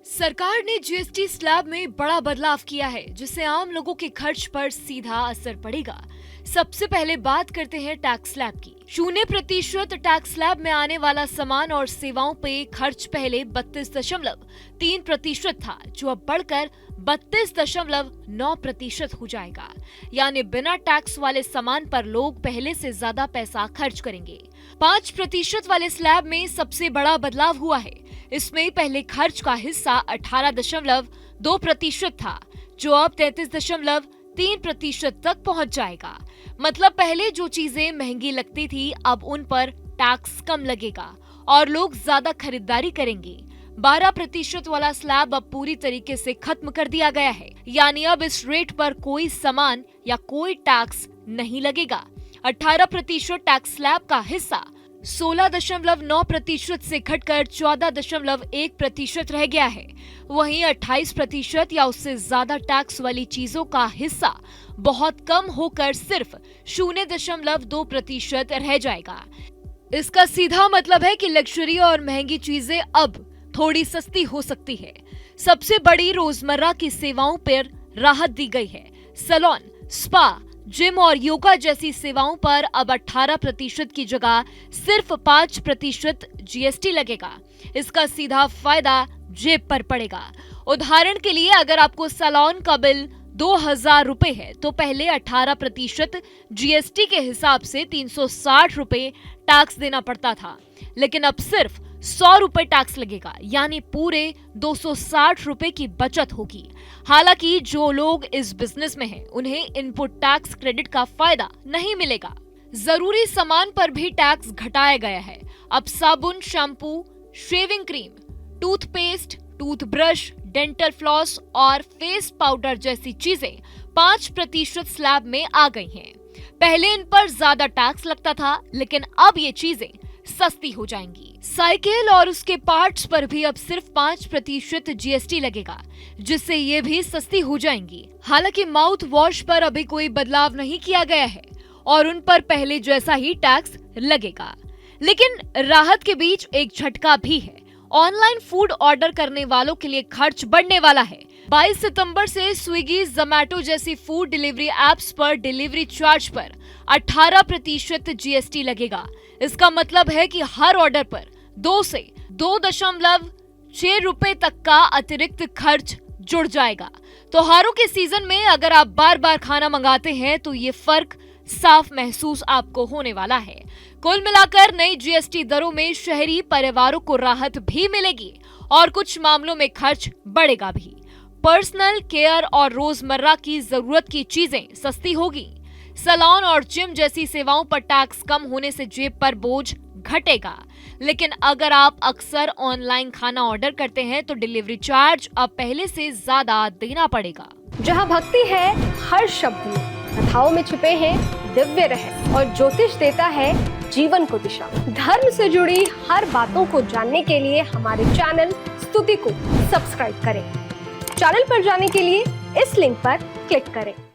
सरकार ने GST slab में बड़ा बदलाव किया है, जिससे आम लोगों के खर्च पर सीधा असर पड़ेगा। सबसे पहले बात करते हैं टैक्स स्लैब की। 0% टैक्स स्लैब में आने वाला सामान और सेवाओं पे खर्च पहले 32.3% था, जो अब बढ़कर 32.9% हो जाएगा। यानी बिना टैक्स वाले सामान पर लोग पहले से ज्यादा पैसा खर्च करेंगे। 5% वाले स्लैब में सबसे बड़ा बदलाव हुआ है। इसमें पहले खर्च का हिस्सा 18.2% था, जो अब 33.3% तक पहुंच जाएगा। मतलब पहले जो चीजें महंगी लगती थी, अब उन पर टैक्स कम लगेगा और लोग ज्यादा खरीदारी करेंगे। 12% वाला स्लैब अब पूरी तरीके से खत्म कर दिया गया है, यानी अब इस रेट पर कोई सामान या कोई टैक्स नहीं लगेगा। 18% टैक्स स्लैब का हिस्सा 16.9% से घटकर 14.1% रह गया है। वहीं 28% या उससे ज्यादा टैक्स वाली चीजों का हिस्सा बहुत कम होकर सिर्फ 0.2% रह जाएगा। इसका सीधा मतलब है कि लग्जरी और महंगी चीजें अब थोड़ी सस्ती हो सकती है। सबसे बड़ी रोजमर्रा की सेवाओं पर राहत दी गई है। सैलून, स्पा, जिम और योगा जैसी सेवाओं पर अब 18% की जगह सिर्फ 5% जीएसटी लगेगा। इसका सीधा फायदा जेब पर पड़ेगा। उदाहरण के लिए, अगर आपको सैलून का बिल 2000 रुपए है, तो पहले 18% जीएसटी के हिसाब से 360 रुपए टैक्स देना पड़ता था, लेकिन अब सिर्फ 100 रुपए टैक्स लगेगा, यानी पूरे 260 रुपए की बचत होगी। हालांकि जो लोग इस बिजनेस में हैं, उन्हें इनपुट टैक्स क्रेडिट का फायदा नहीं मिलेगा। जरूरी सामान पर भी टैक्स घटाया गया है। अब साबुन, shampoo, shaving cream, toothpaste, toothbrush, dental floss और फेस पाउडर जैसी चीजें 5% स्लैब में आ गई हैं। पहले इन पर ज्यादा टैक्स लगता था, लेकिन अब ये चीजें सस्ती हो जाएंगी। साइकिल और उसके पार्ट्स पर भी अब सिर्फ 5% जीएसटी लगेगा, जिससे ये भी सस्ती हो जाएंगी। हालांकि माउथ वॉश पर अभी कोई बदलाव नहीं किया गया है और उन पर पहले जैसा ही टैक्स लगेगा। लेकिन राहत के बीच एक झटका भी है। ऑनलाइन फूड ऑर्डर करने वालों के लिए खर्च बढ़ने वाला है। 22 सितंबर से स्विगी, जोमैटो जैसी फूड डिलीवरी एप्स पर डिलीवरी चार्ज पर 18% जीएसटी लगेगा। इसका मतलब है कि हर ऑर्डर पर 2 से 2.6 रुपए तक का अतिरिक्त खर्च जुड़ जाएगा। त्योहारों के सीजन में अगर आप बार बार खाना मंगाते हैं, तो ये फर्क साफ महसूस आपको होने वाला है। कुल मिलाकर नई जीएसटी दरों में शहरी परिवारों को राहत भी मिलेगी और कुछ मामलों में खर्च बढ़ेगा भी। पर्सनल केयर और रोजमर्रा की जरूरत की चीजें सस्ती होगी। सैलून और जिम जैसी सेवाओं पर टैक्स कम होने से जेब पर बोझ घटेगा। लेकिन अगर आप अक्सर ऑनलाइन खाना ऑर्डर करते हैं, तो डिलीवरी चार्ज अब पहले से ज्यादा देना पड़ेगा। जहाँ भक्ति है हर शब्द में, कथाओं में छुपे हैं दिव्य रहस्य और ज्योतिष देता है जीवन को दिशा। धर्म से जुड़ी हर बातों को जानने के लिए हमारे चैनल स्तुति को सब्सक्राइब करें। चैनल पर जाने के लिए इस लिंक पर क्लिक करें।